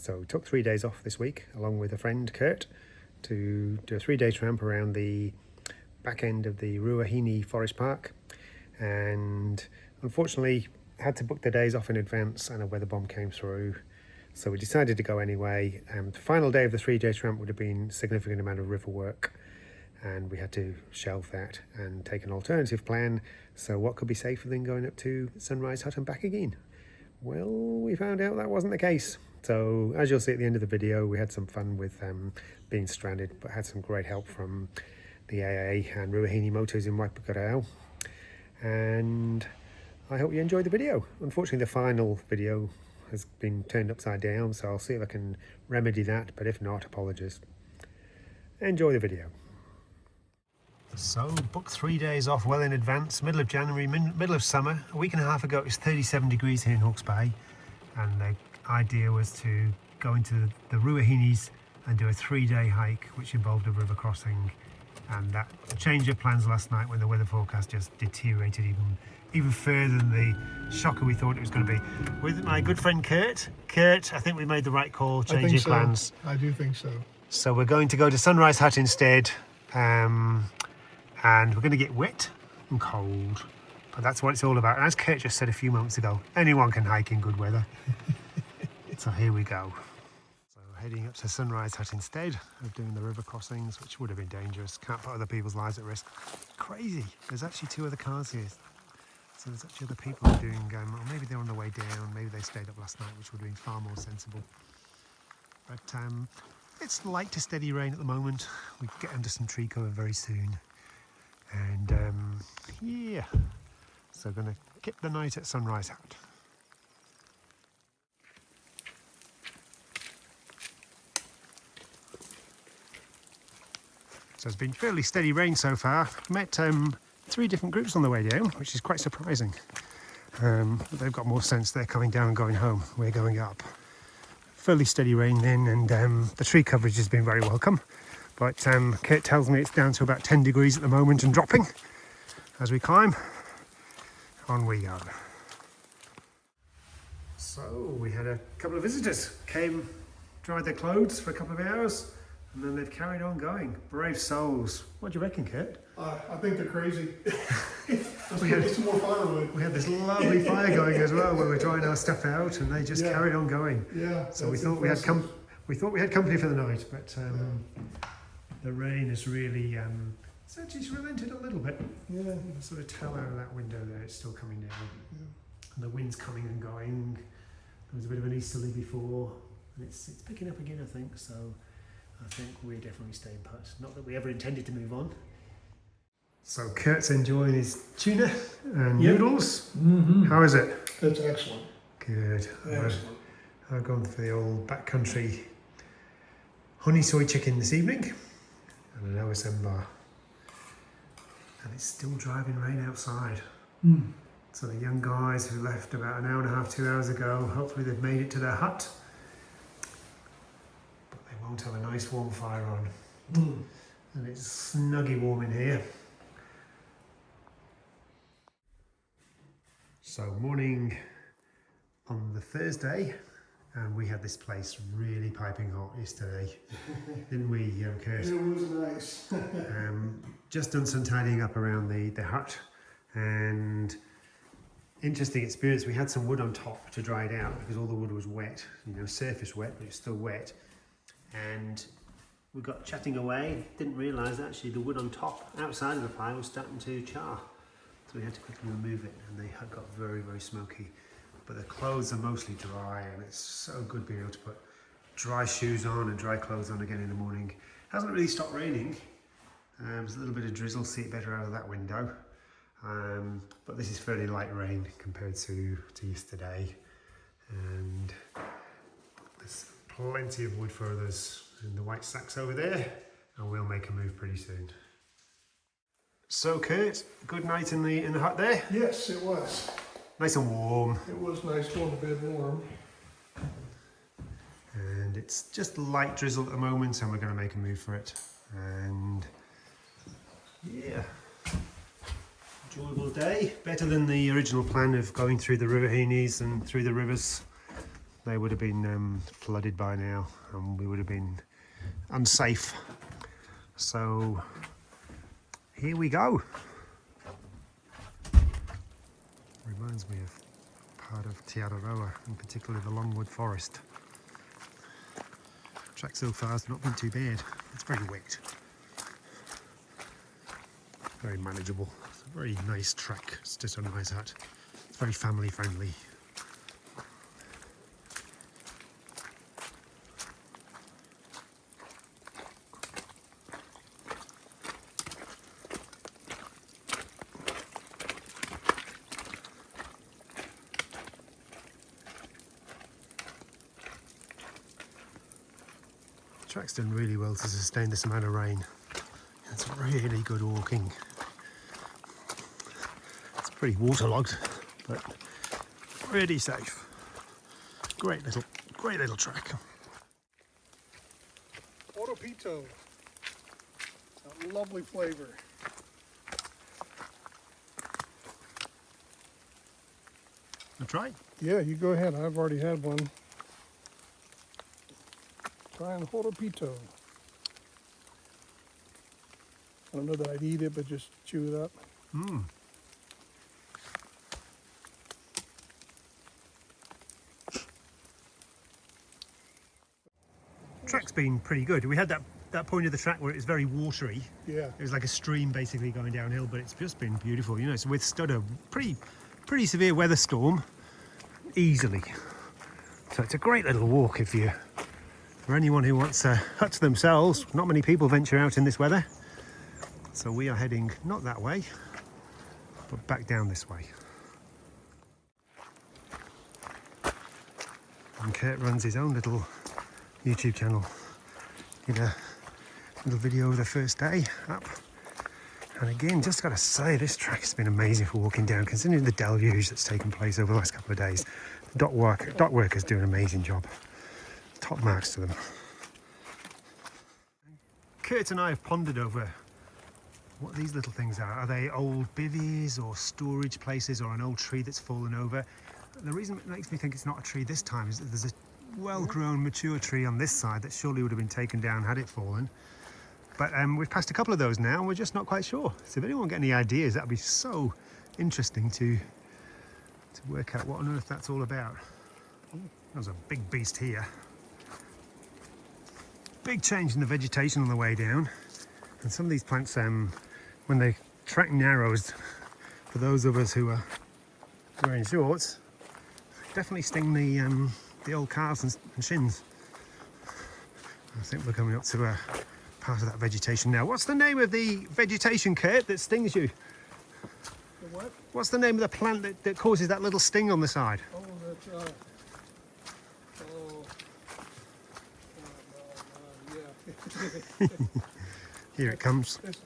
So took 3 days off this week along with a friend, Kurt, to do a 3-day tramp around the back end of the Ruahine Forest Park, and unfortunately had to book the days off in advance and a weather bomb came through, so we decided to go anyway. The final day of the 3-day tramp would have been a significant amount of river work, and we had to shelve that and take an alternative plan. So what could be safer than going up to Sunrise Hut and back again? Well, we found out that wasn't the case. So as you'll see at the end of the video, we had some fun with being stranded, but had some great help from the AA and Ruahine Motors in Waipukurau. And I hope you enjoyed the video. Unfortunately, the final video has been turned upside down, so I'll see if I can remedy that, but if not, apologies. Enjoy the video. So, booked 3 days off well in advance, middle of January, middle of summer. A week and a half ago it was 37 degrees here in Hawke's Bay, and the idea was to go into the Ruahines and do a 3-day hike which involved a river crossing, and that changed of plans last night when the weather forecast just deteriorated even further than the shocker we thought it was going to be. With my good friend Kurt, I think we made the right call, changing plans. I do think so. So we're going to go to Sunrise Hut instead. And we're going to get wet and cold, but that's what it's all about. And as Kurt just said a few moments ago, anyone can hike in good weather. So here we go. So heading up to Sunrise Hut instead of doing the river crossings, which would have been dangerous. Can't put other people's lives at risk. Crazy. There's actually 2 other cars here. So there's actually other people doing, or maybe they're on the way down, maybe they stayed up last night, which would have been far more sensible. But it's light to steady rain at the moment. We can get under some tree cover very soon. And yeah, so gonna keep the night at Sunrise Hut. So it's been fairly steady rain so far. Met 3 different groups on the way down, which is quite surprising. They've got more sense. They're coming down and going home. We're going up. Fairly steady rain then, and the tree coverage has been very welcome. But Kurt tells me it's down to about 10 degrees at the moment and dropping as we climb. On we go. So we had a couple of visitors came, dried their clothes for a couple of hours, and then they've carried on going. Brave souls. What do you reckon, Kurt? I think they're crazy. Let's get some more firewood. We had this lovely fire going as well where we're drying our stuff out, and they just carried on going. Yeah. So we thought we had company for the night, but the rain has really it's relented a little bit. Yeah. You can sort of tell out of that window there it's still coming down. Yeah. And the wind's coming and going. There was a bit of an easterly before, and it's picking up again, I think. So I think we're definitely staying put. Not that we ever intended to move on. So Kurt's enjoying his tuna and noodles. Mm-hmm. How is it? It's excellent. Good. Excellent. I've gone for the old backcountry honey soy chicken this evening and an OSM bar. And it's still driving rain outside. Mm. So the young guys who left about an hour and a half, 2 hours ago, hopefully they've made it to their hut. But they won't have a nice warm fire on. Mm. And it's snuggy warm in here. So morning on the Thursday, and we had this place really piping hot yesterday, didn't we, Kurt? It was nice. Just done some tidying up around the hut, and interesting experience. We had some wood on top to dry it out because all the wood was wet, surface wet, but it's still wet. And we got chatting away, didn't realise actually the wood on top, outside of the fire, was starting to char. So we had to quickly remove it, and they had got very, very smoky. But the clothes are mostly dry, and it's so good being able to put dry shoes on and dry clothes on again in the morning. Hasn't really stopped raining. There's a little bit of drizzle, see it better out of that window. But this is fairly light rain compared to yesterday. And there's plenty of wood for others in the white sacks over there, and we'll make a move pretty soon. So Kurt, good night in the hut there? Yes, it was. Nice and warm. It was nice going to bed warm. And it's just light drizzle at the moment, and we're going to make a move for it. And yeah, enjoyable day. Better than the original plan of going through the Ruahines and through the rivers. they would have been flooded by now, and we would have been unsafe. So here we go. Reminds me of part of Tiararoa, in particular the Longwood Forest. Track so far has not been too bad. It's very wet, very manageable. It's a very nice track to sunrise at. It's very family friendly. Track's done really well to sustain this amount of rain. It's really good walking. It's pretty waterlogged, but really safe. Great little track. Oropito. A lovely flavor. That's right. Yeah, you go ahead. I've already had one. Trying Horopito. I don't know that I'd eat it, but just chew it up. Mm. Track's been pretty good. We had that point of the track where it was very watery. Yeah. It was like a stream basically going downhill, but it's just been beautiful. You know, it's withstood a pretty severe weather storm easily. So it's a great little walk for anyone who wants a hut to themselves. Not many people venture out in this weather. So we are heading not that way, but back down this way. And Kurt runs his own little YouTube channel. Did a little video of the first day up. And again, just got to say, this track has been amazing for walking down, considering the deluge that's taken place over the last couple of days. Dock workers do an amazing job. Top marks to them. Kurt and I have pondered over what these little things are. Are they old bivvies or storage places or an old tree that's fallen over? The reason it makes me think it's not a tree this time is that there's a well-grown mature tree on this side that surely would have been taken down had it fallen. But we've passed a couple of those now and we're just not quite sure. So if anyone got any ideas, that'd be so interesting to work out what on earth that's all about. There's a big beast here. Big change in the vegetation on the way down. And some of these plants, when the track narrows, for those of us who are wearing shorts, definitely sting the old calves and shins. I think we're coming up to a part of that vegetation now. What's the name of the vegetation, Kurt, that stings you? The what? What's the name of the plant that causes that little sting on the side? Oh, that's yeah. Here it comes. It's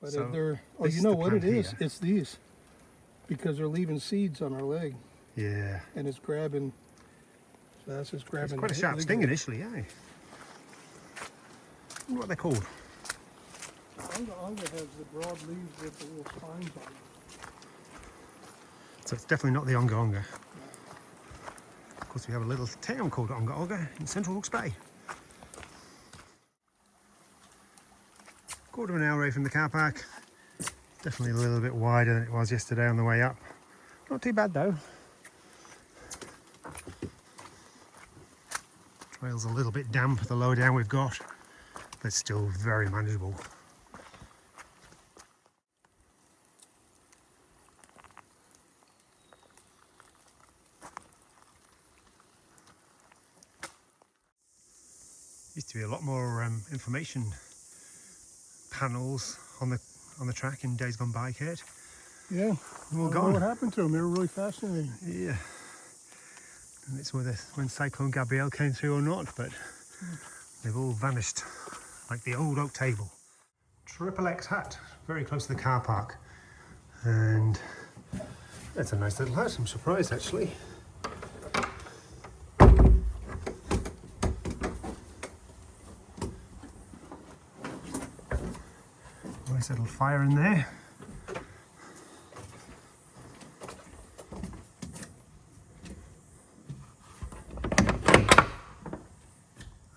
but So they're, oh, this you is know the what it plant is? here. It's these. Because they're leaving seeds on our leg. Yeah. And it's grabbing, so that's just grabbing. It's quite a the sharp leg. sting initially, eh? I wonder what they're called. Onga has the broad leaves with the little spines on them. So it's definitely not the Onga Onga. Of course, we have a little town called Onga Onga in Central Hawke's Bay. Quarter of an hour away from the car park. Definitely a little bit wider than it was yesterday on the way up. Not too bad though. Trail's a little bit damp the lower down we've got, but still very manageable. Used to be a lot more information panels on the track in days gone by, Kurt. Yeah. All I don't know gone. what happened to them. They were really fascinating. Yeah. And it's whether when Cyclone Gabrielle came through or not, but they've all vanished like the old oak table. Triple X hut, very close to the car park. And that's a nice little hut. I'm surprised actually. Nice little fire in there.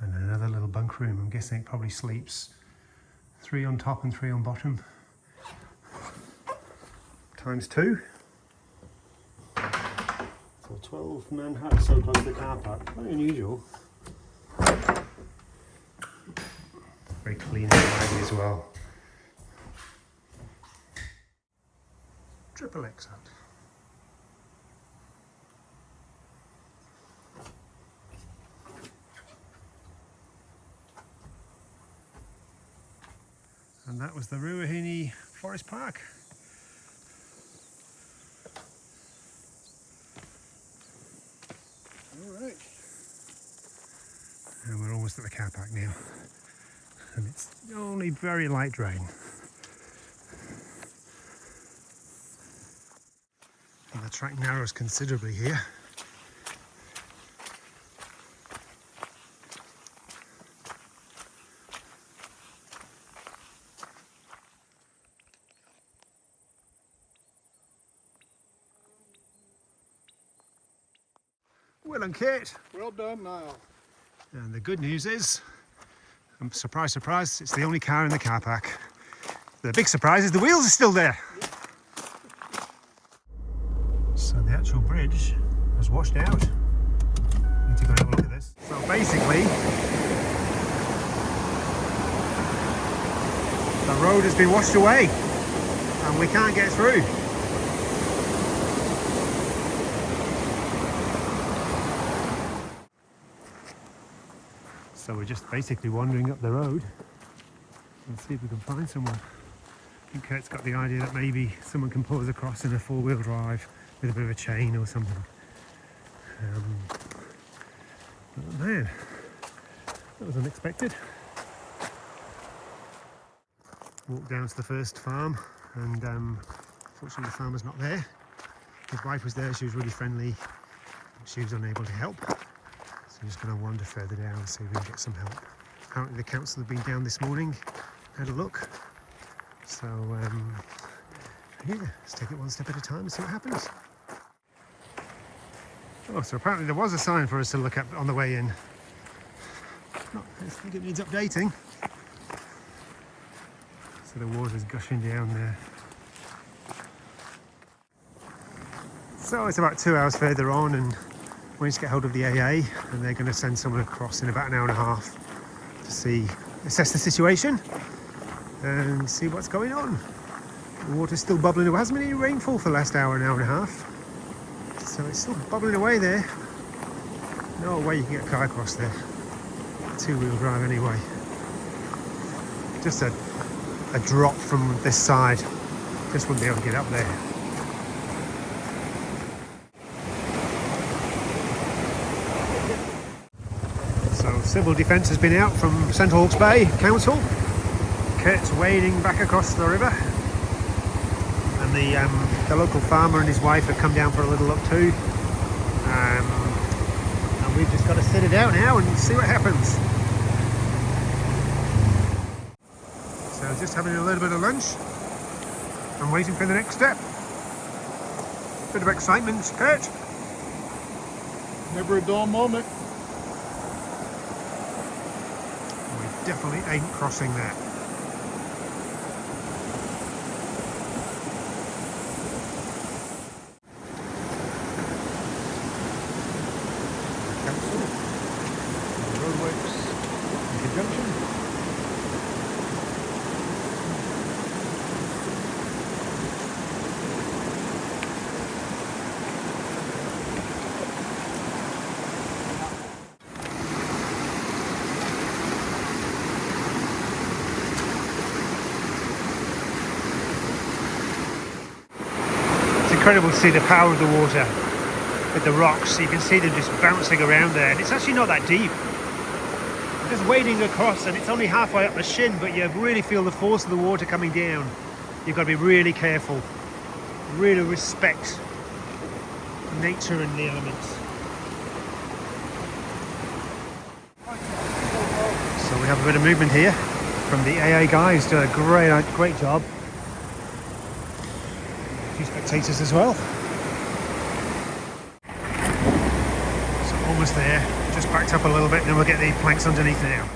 And another little bunk room. I'm guessing it probably sleeps 3 on top and 3 on bottom. Times 2. So 12-man hut so close to the car park. Very unusual. Very clean and tidy as well. Triple X hut. And that was the Ruahine Forest Park. Alright. And we're almost at the car park now. And it's only very light rain. And the track narrows considerably here. Will and Kate. Well done, Niall. And the good news is, surprise, surprise, it's the only car in the car park. The big surprise is the wheels are still there. So the actual bridge has washed out. Need to go and have a look at this. So basically, the road has been washed away and we can't get through. So we're just basically wandering up the road and see if we can find someone. I think Kurt's got the idea that maybe someone can pull us across in a 4-wheel drive with a bit of a chain or something. But man, that was unexpected. Walked down to the first farm and fortunately the farmer's not there. His wife was there, she was really friendly, but she was unable to help. So I'm just going to wander further down and see if we can get some help. Apparently the council have been down this morning, had a look. So yeah, let's take it one step at a time and see what happens. Oh, so apparently there was a sign for us to look at on the way in. I think it needs updating. So the water's gushing down there. So it's about 2 hours further on and we need to get hold of the AA and they're going to send someone across in about an hour and a half to assess the situation and see what's going on. The water's still bubbling. There hasn't been any rainfall for the last hour and a half. So it's still bubbling away there. No way you can get a car across there. 2-wheel drive anyway. Just a drop from this side. Just wouldn't be able to get up there. So Civil Defence has been out from St Hawke's Bay Council. Kurt's wading back across the river. And the local farmer and his wife have come down for a little look too. And we've just got to sit it out now and see what happens. So just having a little bit of lunch and waiting for the next step. Bit of excitement, Kurt. Never a dull moment. We definitely ain't crossing that. Council, roadworks in conjunction. It's incredible to see the power of the water with the rocks. You can see them just bouncing around there, and it's actually not that deep. I'm just wading across and it's only halfway up the shin, but you really feel the force of the water coming down. You've got to be really careful, really respect nature and the elements. So we have a bit of movement here. from the AA guys. Done a great job. A few spectators as well. So almost there. Just backed up a little bit, and then we'll get the planks underneath now.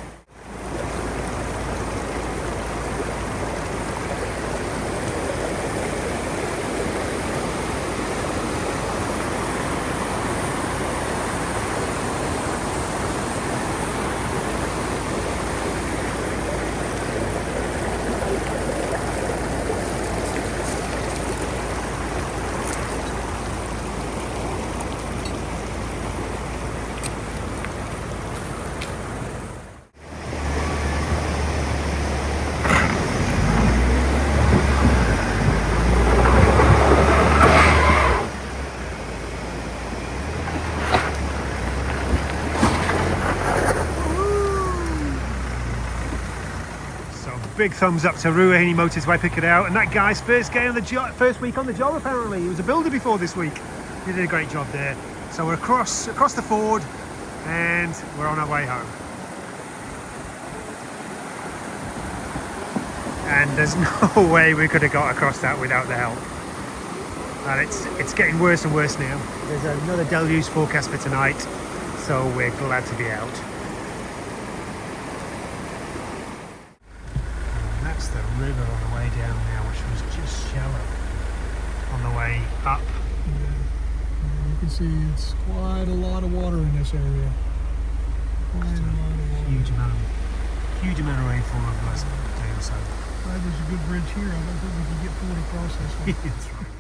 Big thumbs up to Ruahine Motors who I picked it out, and that guy's first week on the job apparently. He was a builder before this week. He did a great job there. So we're across the ford and we're on our way home. And there's no way we could have got across that without the help. And it's getting worse and worse now. There's another deluge forecast for tonight, so we're glad to be out. That's the river on the way down now, which was just shallow on the way up. Yeah. You can see it's quite a lot of water in this area. Quite a lot of water. Huge amount of rainfall over the last day or so. There's a good bridge here. I don't think we can get forward across this one. That's right.